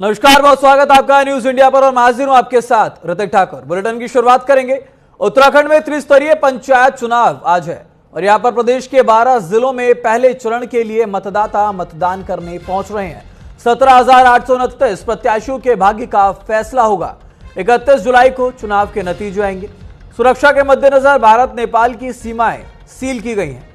नमस्कार, बहुत स्वागत आपका न्यूज इंडिया पर और मैं हाजिर हूं आपके साथ ऋतिक ठाकुर। बुलेटिन की शुरुआत करेंगे। उत्तराखंड में त्रिस्तरीय पंचायत चुनाव आज है और यहां पर प्रदेश के 12 जिलों में पहले चरण के लिए मतदाता मतदान करने पहुंच रहे हैं। 17,829 प्रत्याशियों के भाग्य का फैसला होगा। 31 जुलाई को चुनाव के नतीजे आएंगे। सुरक्षा के मद्देनजर भारत नेपाल की सीमाएं सील की गई हैं।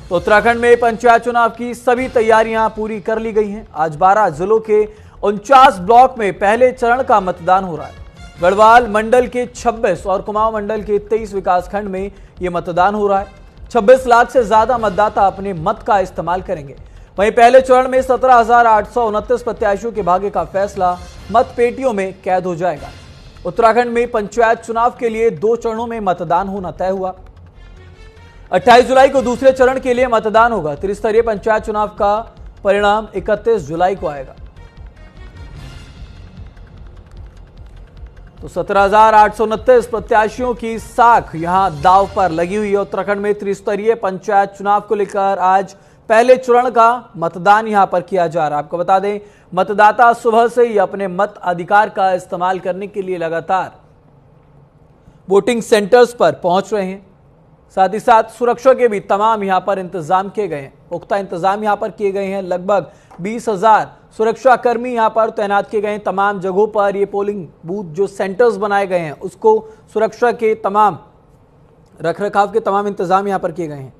तो उत्तराखंड में पंचायत चुनाव की सभी तैयारियां पूरी कर ली गई हैं। आज 12 जिलों के 49 ब्लॉक में पहले चरण का मतदान हो रहा है। गढ़वाल मंडल के 26 और कुमाऊं मंडल के 23 विकासखंड में यह मतदान हो रहा है। 26 लाख से ज्यादा मतदाता अपने मत का इस्तेमाल करेंगे। वहीं पहले चरण में 17,829 प्रत्याशियों के भाग्य का फैसला मत पेटियों में कैद हो जाएगा। उत्तराखंड में पंचायत चुनाव के लिए 2 चरणों में मतदान होना तय हुआ। 28 जुलाई को दूसरे चरण के लिए मतदान होगा। त्रिस्तरीय पंचायत चुनाव का परिणाम 31 जुलाई को आएगा। तो 17,829 प्रत्याशियों की साख यहां दांव पर लगी हुई है। उत्तराखंड में त्रिस्तरीय पंचायत चुनाव को लेकर आज पहले चरण का मतदान यहां पर किया जा रहा है। आपको बता दें, मतदाता सुबह से ही अपने मत अधिकार का इस्तेमाल करने के लिए लगातार वोटिंग सेंटर्स पर पहुंच रहे हैं। साथ ही साथ सुरक्षा के भी तमाम यहां पर इंतजाम किए गए हैं। पुख्ता इंतजाम यहां पर किए गए हैं। लगभग 20,000 सुरक्षा कर्मी यहां पर तैनात किए गए हैं। तमाम जगहों पर ये पोलिंग बूथ जो सेंटर्स बनाए गए हैं उसको सुरक्षा के तमाम रखरखाव के तमाम इंतजाम यहां पर किए गए हैं।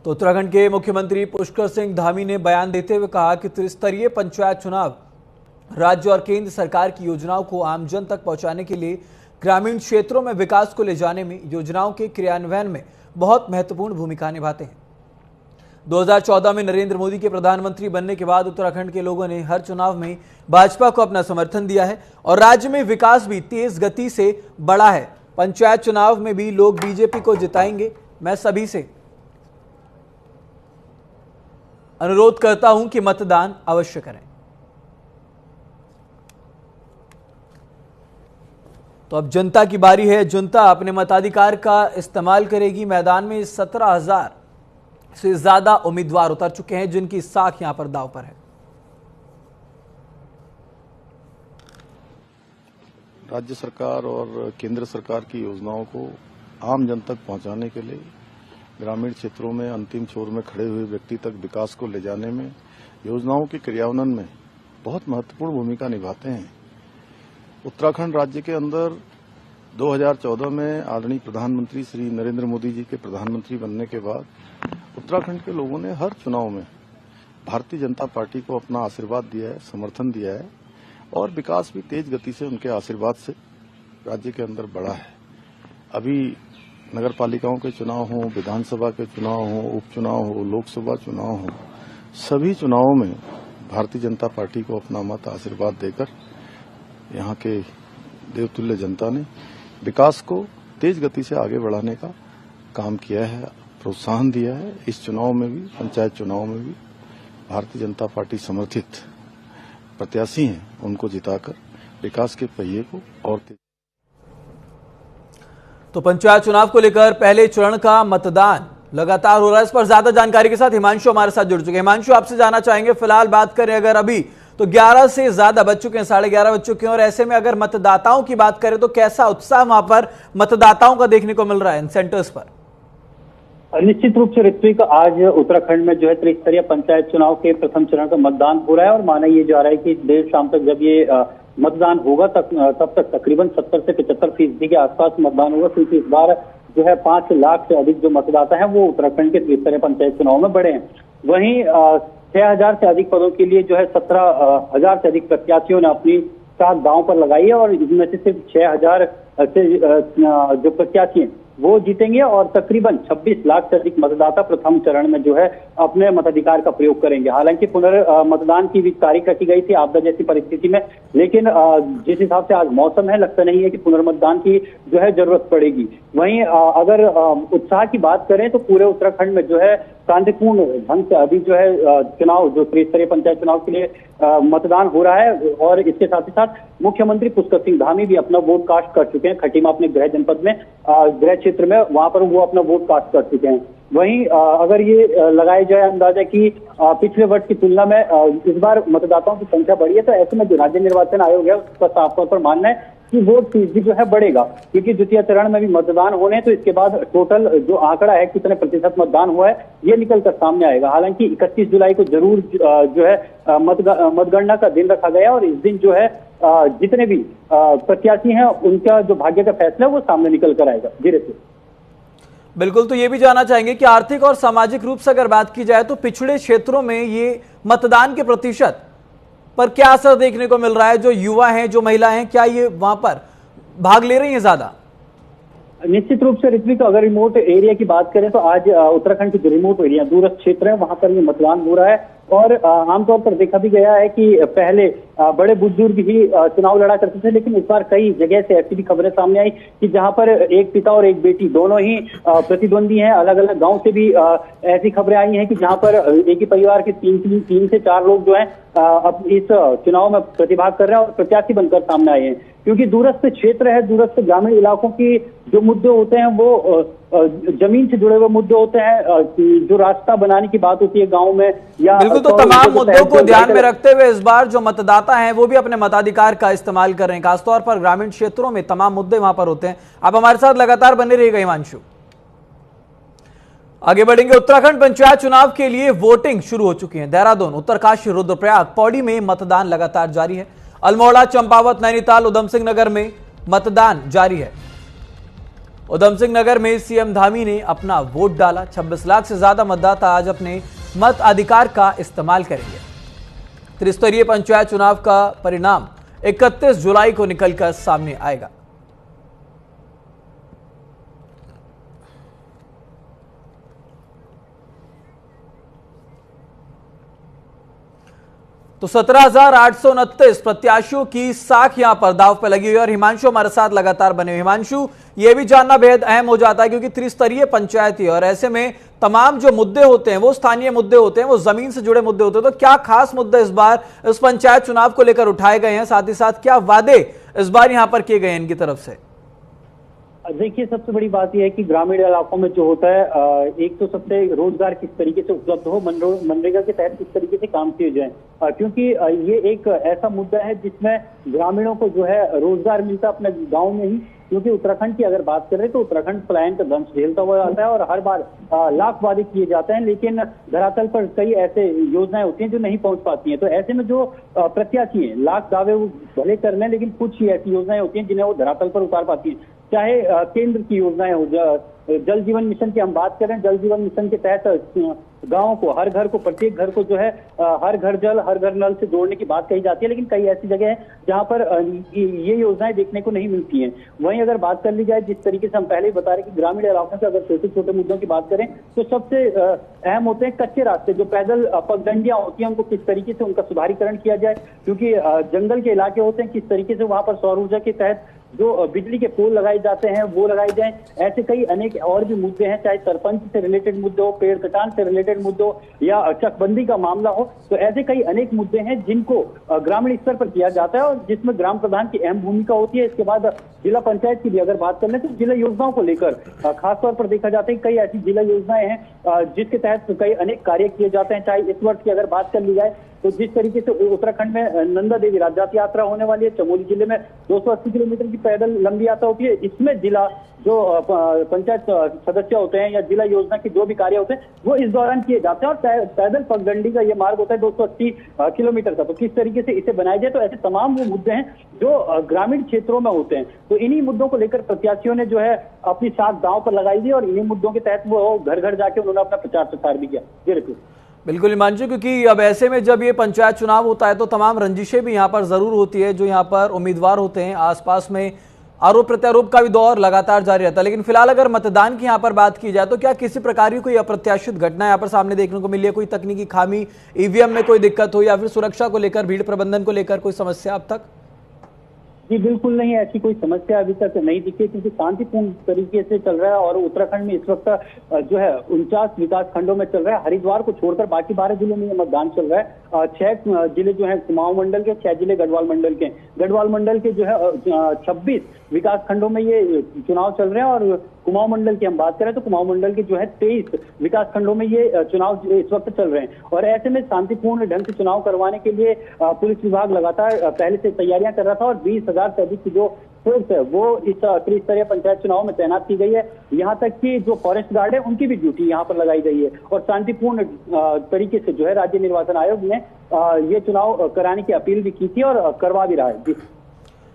तो उत्तराखंड के मुख्यमंत्री पुष्कर सिंह धामी ने बयान देते हुए कहा कि त्रिस्तरीय पंचायत चुनाव राज्य और केंद्र सरकार की योजनाओं को आमजन तक पहुंचाने के लिए ग्रामीण क्षेत्रों में विकास को ले जाने में, योजनाओं के क्रियान्वयन में बहुत महत्वपूर्ण भूमिका निभाते हैं। 2014 में नरेंद्र मोदी के प्रधानमंत्री बनने के बाद उत्तराखंड के लोगों ने हर चुनाव में भाजपा को अपना समर्थन दिया है और राज्य में विकास भी तेज गति से बढ़ा है। पंचायत चुनाव में भी लोग बीजेपी को जिताएंगे। मैं सभी से अनुरोध करता हूं कि मतदान अवश्य करें। तो अब जनता की बारी है। जनता अपने मताधिकार का इस्तेमाल करेगी। मैदान में 17,000 से ज्यादा उम्मीदवार उतर चुके हैं जिनकी साख यहां पर दांव पर है। राज्य सरकार और केंद्र सरकार की योजनाओं को आम जन तक पहुंचाने के लिए ग्रामीण क्षेत्रों में अंतिम छोर में खड़े हुए व्यक्ति तक विकास को ले जाने में, योजनाओं के क्रियान्वयन में बहुत महत्वपूर्ण भूमिका निभाते हैं। उत्तराखंड राज्य के अंदर 2014 में आदरणीय प्रधानमंत्री श्री नरेंद्र मोदी जी के प्रधानमंत्री बनने के बाद उत्तराखंड के लोगों ने हर चुनाव में भारतीय जनता पार्टी को अपना आशीर्वाद दिया है, समर्थन दिया है और विकास भी तेज गति से उनके आशीर्वाद से राज्य के अंदर बढ़ा है। अभी नगर पालिकाओं के चुनाव हों, विधानसभा के चुनाव हों, उपचुनाव हो, लोकसभा चुनाव हो, सभी चुनावों में भारतीय जनता पार्टी को अपना मत आशीर्वाद देकर यहाँ के देवतुल्य जनता ने विकास को तेज गति से आगे बढ़ाने का काम किया है, प्रोत्साहन दिया है। इस चुनाव में भी, पंचायत चुनाव में भी भारतीय जनता पार्टी समर्थित प्रत्याशी हैं, उनको जिताकर विकास के पहिए को और तेज। तो पंचायत चुनाव को लेकर पहले चरण का मतदान लगातार हो रहा है। इस पर ज्यादा जानकारी के साथ हिमांशु हमारे साथ जुड़ चुके हैं। हिमांशु, आपसे जानना चाहेंगे, फिलहाल बात करें अगर अभी तो 11 से ज्यादा बज चुके हैं, 11:30 बज चुके हैं और ऐसे में अगर मतदाताओं की बात करें तो कैसा उत्साह वहां पर मतदाताओं का देखने को मिल रहा है इन सेंटर्स पर? निश्चित रूप से ऋत्विक, आज उत्तराखंड में जो है त्रिस्तरीय पंचायत चुनाव के प्रथम चरण का मतदान हो रहा है और माना ये जा रहा है कि देर शाम तक जब ये मतदान होगा तब तक तकरीबन 70 से 75% के आसपास मतदान होगा, क्योंकि इस बार जो है 5 लाख से अधिक जो मतदाता हैं वो उत्तराखंड के त्रिस्तरीय पंचायत चुनाव में बढ़े हैं। वहीं 6,000 से अधिक पदों के लिए जो है 17,000 से अधिक प्रत्याशियों ने अपनी साख दांव पर लगाई है और इनमें से सिर्फ 6,000 से जो प्रत्याशी हैं वो जीतेंगे और तकरीबन 26 लाख से अधिक मतदाता प्रथम चरण में जो है अपने मताधिकार का प्रयोग करेंगे। हालांकि पुनर्मतदान की भी तारीख रखी गई थी आपदा जैसी परिस्थिति में, लेकिन जिस हिसाब से आज मौसम है, लगता नहीं है कि पुनर्मतदान की जो है जरूरत पड़ेगी। वहीं अगर उत्साह की बात करें तो पूरे उत्तराखंड में जो है शांतिपूर्ण ढंग से अभी जो है चुनाव, जो त्रिस्तरीय पंचायत चुनाव के लिए मतदान हो रहा है। और इसके साथ ही साथ मुख्यमंत्री पुष्कर सिंह धामी भी अपना वोट कास्ट कर चुके हैं खटीमा अपने गृह जनपद में, गृह क्षेत्र में, वहां पर वो अपना वोट कास्ट कर चुके हैं। वहीं अगर ये लगाया जाए अंदाजा कि पिछले वर्ष की तुलना में इस बार मतदाताओं की संख्या बढ़ी है, तो ऐसे में जो राज्य निर्वाचन आयोग है उसका साफ तौर पर मानना है कि वोट फीसदी जो है बढ़ेगा, क्योंकि द्वितीय चरण में भी मतदान होने हैं। तो इसके बाद टोटल जो आंकड़ा है कितने प्रतिशत मतदान हुआ है ये निकल कर सामने आएगा। हालांकि 31 जुलाई को जरूर जो है मतगणना का दिन रखा गया और इस दिन जो है जितने भी प्रत्याशी हैं उनका जो भाग्य का फैसला है वो सामने निकल कर आएगा। धीरे से बिल्कुल, तो ये भी जानना चाहेंगे कि आर्थिक और सामाजिक रूप से अगर बात की जाए तो पिछड़े क्षेत्रों में ये मतदान के प्रतिशत पर क्या असर देखने को मिल रहा है? जो युवा हैं, जो महिला हैं, क्या ये वहां पर भाग ले रही हैं ज्यादा? निश्चित रूप से ऋत्विक, अगर रिमोट एरिया की बात करें तो आज उत्तराखंड के जो रिमोट एरिया, दूरस्थ क्षेत्र है, वहां पर ये मतदान हो रहा है। और आमतौर पर देखा भी गया है कि पहले बड़े बुजुर्ग ही चुनाव लड़ा करते थे, लेकिन इस बार कई जगह से ऐसी भी खबरें सामने आई कि जहां पर एक पिता और एक बेटी दोनों ही प्रतिद्वंदी हैं। अलग अलग गांव से भी ऐसी खबरें आई हैं कि जहां पर एक ही परिवार के तीन से चार लोग जो हैं अब इस चुनाव में प्रतिभाग कर रहे हैं और प्रत्याशी बनकर सामने आए हैं। क्योंकि दूरस्थ क्षेत्र है, दूरस्थ ग्रामीण इलाकों की जो मुद्दे होते हैं वो जमीन से जुड़े हुए मुद्दे होते हैं। जो रास्ता बनाने की बात होती है गांव में, या बिल्कुल, तो तमाम मुद्दों को ध्यान में रखते हुए इस बार जो मतदाता हैं वो भी अपने मताधिकार का इस्तेमाल कर रहे हैं। खासतौर पर ग्रामीण क्षेत्रों में तमाम मुद्दे वहां पर होते हैं। आप हमारे साथ लगातार बने रहिएगा हिमांशु। आगे बढ़ेंगे। उत्तराखंड पंचायत चुनाव के लिए वोटिंग शुरू हो चुकी है। देहरादून, उत्तरकाशी, रुद्रप्रयाग, पौड़ी में मतदान लगातार जारी है। अल्मोड़ा, चंपावत, नैनीताल, उधम सिंह नगर में मतदान जारी है। उधम सिंह नगर में सीएम धामी ने अपना वोट डाला। 26 लाख से ज्यादा मतदाता आज अपने मत अधिकार का इस्तेमाल करेंगे। त्रिस्तरीय पंचायत चुनाव का परिणाम 31 जुलाई को निकलकर सामने आएगा। तो 17,829 प्रत्याशियों की साख यहां पर दांव पे लगी हुई है और हिमांशु हमारे साथ लगातार बने हुए। हिमांशु, ये भी जानना बेहद अहम हो जाता है क्योंकि त्रिस्तरीय पंचायत है और ऐसे में तमाम जो मुद्दे होते हैं वो स्थानीय मुद्दे होते हैं, वो जमीन से जुड़े मुद्दे होते हैं। तो क्या खास मुद्दे इस बार इस पंचायत चुनाव को लेकर उठाए गए हैं? साथ ही साथ क्या वादे इस बार यहां पर किए गए हैं इनकी तरफ से? देखिए, सबसे बड़ी बात यह है कि ग्रामीण इलाकों में जो होता है, एक तो सबसे रोजगार किस तरीके से उपलब्ध हो, मनरेगा के तहत किस तरीके से काम किए जाए, क्योंकि ये एक ऐसा मुद्दा है जिसमें ग्रामीणों को जो है रोजगार मिलता है अपने गांव में ही। क्योंकि उत्तराखंड की अगर बात करें तो उत्तराखंड पलायन का दंश झेलता हुआ आता है और हर बार लाख वादे किए जाते हैं, लेकिन धरातल पर कई ऐसे योजनाएं होती हैं जो नहीं पहुंच पाती हैं। तो ऐसे में जो प्रत्याशी हैं, लाख दावे वो भले कर लें, लेकिन कुछ ही ऐसी योजनाएं होती हैं जिन्हें वो धरातल पर उतार पाती हैं। चाहे केंद्र की योजनाएं हो, जल जीवन मिशन की हम बात करें, जल जीवन मिशन के तहत गांवों को, हर घर को, प्रत्येक घर को जो है हर घर जल, हर घर नल से जोड़ने की बात कही जाती है, लेकिन कई ऐसी जगह है जहां पर ये योजनाएं देखने को नहीं मिलती हैं। वहीं अगर बात कर ली जाए, जिस तरीके से हम पहले ही बता रहे कि ग्रामीण इलाकों से अगर छोटे छोटे मुद्दों की बात करें तो सबसे अहम होते हैं कच्चे रास्ते, जो पैदल पगडंडियां होती हैं, उनको किस तरीके से उनका सुधारीकरण किया जाए। क्योंकि जंगल के इलाके होते हैं, किस तरीके से वहां पर सौर ऊर्जा के तहत जो बिजली के पोल लगाए जाते हैं वो लगाए जाएं। ऐसे कई अनेक और भी मुद्दे हैं, चाहे सरपंच से रिलेटेड मुद्दे हो, पेड़ कटान से रिलेटेड मुद्दे हो, या चकबंदी का मामला हो। तो ऐसे कई अनेक मुद्दे हैं जिनको ग्रामीण स्तर पर किया जाता है और जिसमें ग्राम प्रधान की अहम भूमिका होती है। इसके बाद जिला पंचायत की भी अगर बात कर लें तो जिला योजनाओं को लेकर खासतौर पर देखा जाता है कई ऐसी जिला योजनाएं हैं जिसके तहत कई अनेक कार्य किए जाते हैं। चाहे इस वर्ष की अगर बात कर ली जाए तो जिस तरीके से उत्तराखंड में नंदा देवी राज्य यात्रा होने वाली है, चमोली जिले में 280 किलोमीटर की पैदल लंबी यात्रा होती है। इसमें जिला जो पंचायत सदस्य होते हैं या जिला योजना के जो भी कार्य होते हैं वो इस दौरान किए जाते हैं और पैदल पगडंडी का ये मार्ग होता है 280 किलोमीटर का। तो किस तरीके से इसे बनाया जाए, तो ऐसे तमाम वो मुद्दे हैं जो ग्रामीण क्षेत्रों में होते हैं। तो इन्हीं मुद्दों को लेकर प्रत्याशियों ने जो है अपनी साख दांव पर लगाई थी और इन्हीं मुद्दों के तहत वो घर घर जाके उन्होंने अपना प्रचार प्रसार भी किया। जी बिल्कुल हिमांशु, क्योंकि अब ऐसे में जब ये पंचायत चुनाव होता है तो तमाम रंजिशें भी यहाँ पर जरूर होती है। जो यहाँ पर उम्मीदवार होते हैं, आसपास में आरोप प्रत्यारोप का भी दौर लगातार जारी रहता है। लेकिन फिलहाल अगर मतदान की यहाँ पर बात की जाए तो क्या किसी प्रकार की कोई अप्रत्याशित घटना यहाँ पर सामने देखने को मिली है? कोई तकनीकी खामी, ईवीएम में कोई दिक्कत हो या फिर सुरक्षा को लेकर, भीड़ प्रबंधन को लेकर कोई समस्या अब तक? जी बिल्कुल नहीं, ऐसी कोई समस्या अभी तक नहीं दिखी, क्योंकि शांतिपूर्ण तरीके से चल रहा है। और उत्तराखंड में इस वक्त जो है 49 विकास खंडों में चल रहा है। हरिद्वार को छोड़कर बाकी 12 जिलों में ये मतदान चल रहा है। 6 जिले जो है कुमाऊं मंडल के, 6 जिले गढ़वाल मंडल के। गढ़वाल मंडल के जो है 26 विकास खंडों में ये चुनाव चल रहे हैं। और कुमाऊं मंडल की हम बात करें तो कुमाऊं मंडल के जो है 23 विकास खंडों में ये चुनाव इस वक्त चल रहे हैं। और ऐसे में शांतिपूर्ण ढंग से चुनाव करवाने के लिए पुलिस विभाग लगातार पहले से तैयारियां कर रहा था। और 20,000 से अधिक की जो फोर्स है वो इस त्रिस्तरीय पंचायत चुनाव में तैनात की गई है। यहाँ तक कि जो फॉरेस्ट गार्ड है उनकी भी ड्यूटी यहाँ पर लगाई गई है। और शांतिपूर्ण तरीके से जो है राज्य निर्वाचन आयोग ने ये चुनाव कराने की अपील भी की थी और करवा भी रहा है।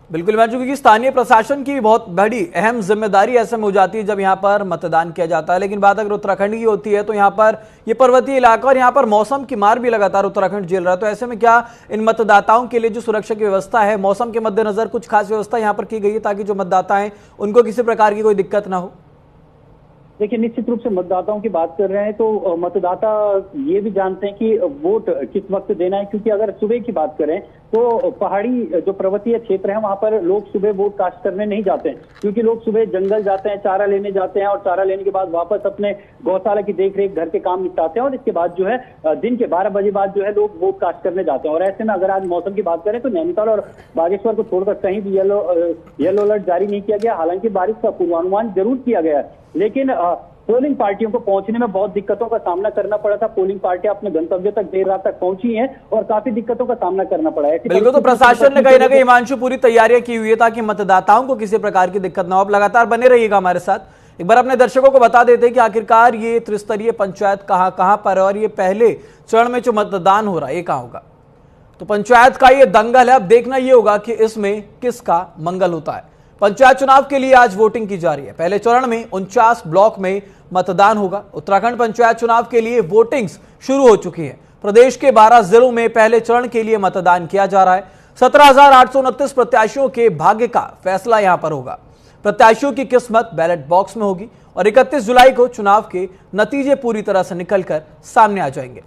बिल्कुल हिमांशु, क्योंकि स्थानीय प्रशासन की भी बहुत बड़ी अहम जिम्मेदारी ऐसे में हो जाती है जब यहाँ पर मतदान किया जाता है। लेकिन बात अगर उत्तराखंड की होती है तो यहाँ पर ये पर्वतीय इलाका और यहाँ पर मौसम की मार भी लगातार उत्तराखंड झेल रहा है। तो ऐसे में क्या इन मतदाताओं के लिए जो सुरक्षा की व्यवस्था है, मौसम के मद्देनजर कुछ खास व्यवस्था यहाँ पर की गई है ताकि जो मतदाता हैं उनको किसी प्रकार की कोई दिक्कत ना हो? देखिए, निश्चित रूप से मतदाताओं की बात कर रहे हैं तो मतदाता ये भी जानते हैं कि वोट किस वक्त देना है। क्योंकि अगर सुबह की बात करें तो पहाड़ी जो पर्वतीय क्षेत्र है वहां पर लोग सुबह वोट कास्ट करने नहीं जाते हैं, क्योंकि लोग सुबह जंगल जाते हैं, चारा लेने जाते हैं और चारा लेने के बाद वापस अपने गौशाला की देखरेख, घर के काम निपटाते हैं। और इसके बाद जो है दिन के 12 बजे बाद जो है लोग वोट कास्ट करने जाते हैं। और ऐसे में अगर आज मौसम की बात करें तो नैनीताल और बागेश्वर को छोड़कर कहीं भी येलो अलर्ट जारी नहीं किया गया। हालांकि बारिश का पूर्वानुमान जरूर किया गया है, लेकिन पोलिंग पार्टियों को पहुंचने में बहुत दिक्कतों का सामना करना पड़ा था। पोलिंग पार्टियां अपने गंतव्य तक देर रात तक पहुंची हैं और काफी दिक्कतों का सामना करना पड़ा है। बिल्कुल, तो प्रशासन ने कहीं ना कहीं हिमांशु पूरी तैयारियां की हुई है ताकि मतदाताओं को किसी प्रकार की दिक्कत ना हो। आप लगातार बने रहिएगा हमारे साथ। एक बार अपने दर्शकों को बता देते हैं कि आखिरकार ये त्रिस्तरीय पंचायत कहां पर है और ये पहले चरण में जो मतदान हो रहा है ये कहां होगा। तो पंचायत का ये दंगल है। अब देखना ये होगा कि इसमें किसका मंगल होता है। पंचायत चुनाव के लिए आज वोटिंग की जा रही है। पहले चरण में 49 ब्लॉक में मतदान होगा। उत्तराखंड पंचायत चुनाव के लिए वोटिंग्स शुरू हो चुकी है। प्रदेश के 12 जिलों में पहले चरण के लिए मतदान किया जा रहा है। 17,829 प्रत्याशियों के भाग्य का फैसला यहां पर होगा। प्रत्याशियों की किस्मत बैलेट बॉक्स में होगी और 31 जुलाई को चुनाव के नतीजे पूरी तरह से निकलकर सामने आ जाएंगे।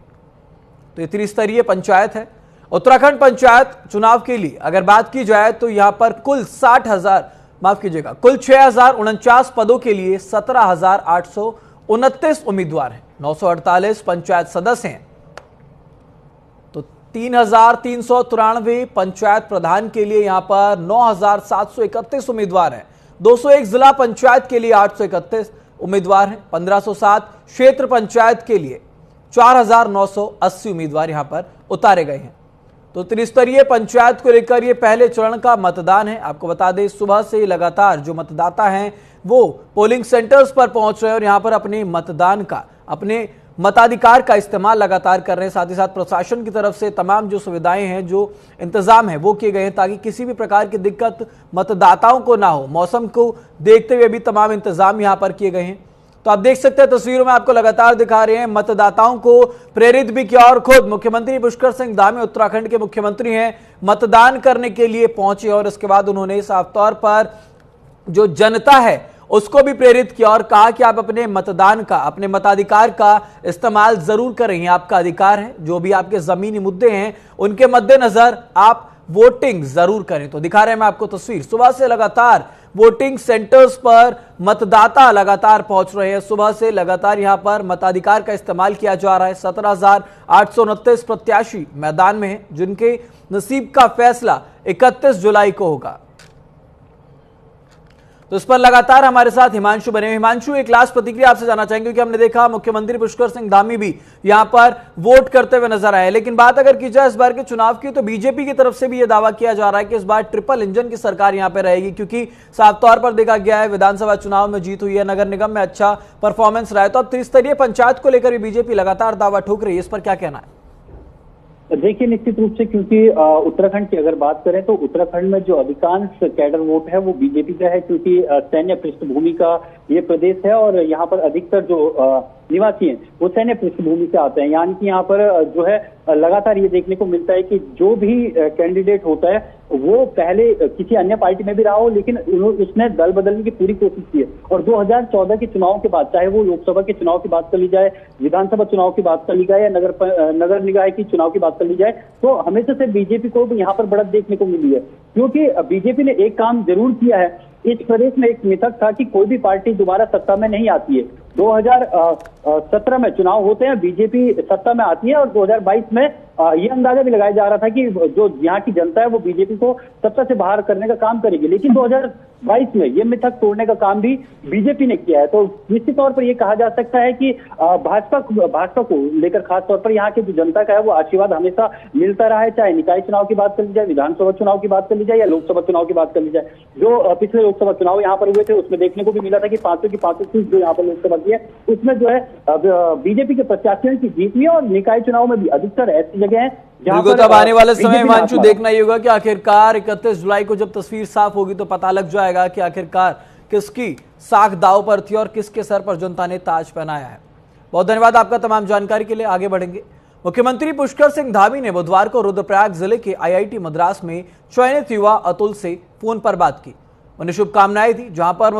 तो ये त्रिस्तरीय पंचायत है। उत्तराखंड पंचायत चुनाव के लिए अगर बात की जाए तो यहां पर कुल कुल 6,049 पदों के लिए 17,829 उम्मीदवार हैं। 948 पंचायत सदस्य हैं। तो 3,393 पंचायत प्रधान के लिए यहां पर 9,731 उम्मीदवार हैं। 201 जिला पंचायत के लिए 831 उम्मीदवार हैं। 1,507 क्षेत्र पंचायत के लिए 4,980 उम्मीदवार यहां पर उतारे गए हैं। तो त्रिस्तरीय पंचायत को लेकर ये पहले चरण का मतदान है। आपको बता दें सुबह से लगातार जो मतदाता हैं वो पोलिंग सेंटर्स पर पहुंच रहे हैं और यहां पर अपने मतदान का, अपने मताधिकार का इस्तेमाल लगातार कर रहे हैं। साथ ही साथ प्रशासन की तरफ से तमाम जो सुविधाएं हैं, जो इंतजाम है वो किए गए हैं ताकि किसी भी प्रकार की दिक्कत मतदाताओं को ना हो। मौसम को देखते हुए भी तमाम इंतजाम यहां पर किए गए हैं। तो आप देख सकते हैं तस्वीरों में आपको लगातार दिखा रहे हैं। मतदाताओं को प्रेरित भी किया और खुद मुख्यमंत्री पुष्कर सिंह धामी, उत्तराखंड के मुख्यमंत्री हैं, मतदान करने के लिए पहुंचे और इसके बाद उन्होंने साफ तौर पर जो जनता है उसको भी प्रेरित किया और कहा कि आप अपने मतदान का, अपने मताधिकार का इस्तेमाल जरूर करें। आपका अधिकार है। जो भी आपके जमीनी मुद्दे हैं उनके मद्देनजर आप वोटिंग जरूर करें। तो दिखा रहे हैं मैं आपको तस्वीर। सुबह से लगातार वोटिंग सेंटर्स पर मतदाता लगातार पहुंच रहे हैं। सुबह से लगातार यहां पर मताधिकार का इस्तेमाल किया जा रहा है। 17,829 प्रत्याशी मैदान में हैं जिनके नसीब का फैसला 31 जुलाई को होगा। तो इस पर लगातार हमारे साथ हिमांशु बने। हिमांशु, एक लास्ट प्रतिक्रिया आपसे जानना चाहेंगे क्योंकि हमने देखा मुख्यमंत्री पुष्कर सिंह धामी भी यहां पर वोट करते हुए नजर आए। लेकिन बात अगर की जाए इस बार के चुनाव की तो बीजेपी की तरफ से भी यह दावा किया जा रहा है कि इस बार ट्रिपल इंजन की सरकार यहां पर रहेगी, क्योंकि साफ तौर पर देखा गया है विधानसभा चुनाव में जीत हुई है, नगर निगम में अच्छा परफॉर्मेंस रहा है। तो अब त्रिस्तरीय पंचायत को लेकर भी बीजेपी लगातार दावा ठोक रही है, इस पर क्या कहना है? देखिए, निश्चित रूप से क्योंकि उत्तराखंड की अगर बात करें तो उत्तराखंड में जो अधिकांश कैडर वोट है वो बीजेपी का है, क्योंकि सैन्य पृष्ठभूमि का ये प्रदेश है और यहाँ पर अधिकतर जो निवासी हैं वो सैन्य पृष्ठभूमि से आते हैं। यानी कि यहाँ पर जो है लगातार ये देखने को मिलता है कि जो भी कैंडिडेट होता है वो पहले किसी अन्य पार्टी में भी रहा हो, लेकिन उसने दल बदलने की पूरी कोशिश की है। और 2014 के चुनाव के बाद, चाहे वो लोकसभा के चुनाव की बात कर ली जाए, विधानसभा चुनाव की बात कर ली जाए या नगर निकाय की चुनाव की बात कर ली जाए, तो हमेशा से बीजेपी को यहाँ पर बढ़त देखने को मिली है। क्योंकि बीजेपी ने एक काम जरूर किया है, इस प्रदेश में एक मिथक था कि कोई भी पार्टी दोबारा सत्ता में नहीं आती है। 2017 में चुनाव होते हैं, बीजेपी सत्ता में आती है, और 2022 में ये अंदाजा भी लगाया जा रहा था कि जो यहाँ की जनता है वो बीजेपी को सत्ता से बाहर करने का काम करेगी। लेकिन 2022 में ये मिथक तोड़ने का काम भी बीजेपी ने किया है। तो निश्चित तौर पर ये कहा जा सकता है कि भाजपा को लेकर खास तौर पर यहाँ की जो जनता का है वो आशीर्वाद हमेशा मिलता रहा है, चाहे निकाय चुनाव की बात कर ली जाए, विधानसभा चुनाव की बात कर ली जाए या लोकसभा चुनाव की बात कर ली जाए। जो पिछले लोकसभा चुनाव यहाँ पर हुए थे उसमें देखने को भी मिला था कि 500 की 500 सीट जो यहाँ पर लोकसभा की है उसमें जो है बीजेपी के प्रत्याशियों की जीत हुई है। और निकाय चुनाव में भी अधिकतर ऐसी जगह है जहां पर अब आने वाले समय हिमांशु देखना ये होगा कि आखिरकार 31 जुलाई को जब तस्वीर साफ होगी तो पता लग जाएगा कि आखिरकार किसकी साख दांव पर थी और किसके सर पर जनता ने ताज पहनाया है। बहुत धन्यवाद आपका तमाम जानकारी के लिए। आगे बढ़ेंगे। मुख्यमंत्री पुष्कर सिंह धामी ने बुधवार को रुद्रप्रयाग जिले के IIT मद्रास में चयनित युवा अतुल से फोन पर बात की। उन्हें शुभकामनाएं दी, जहां पर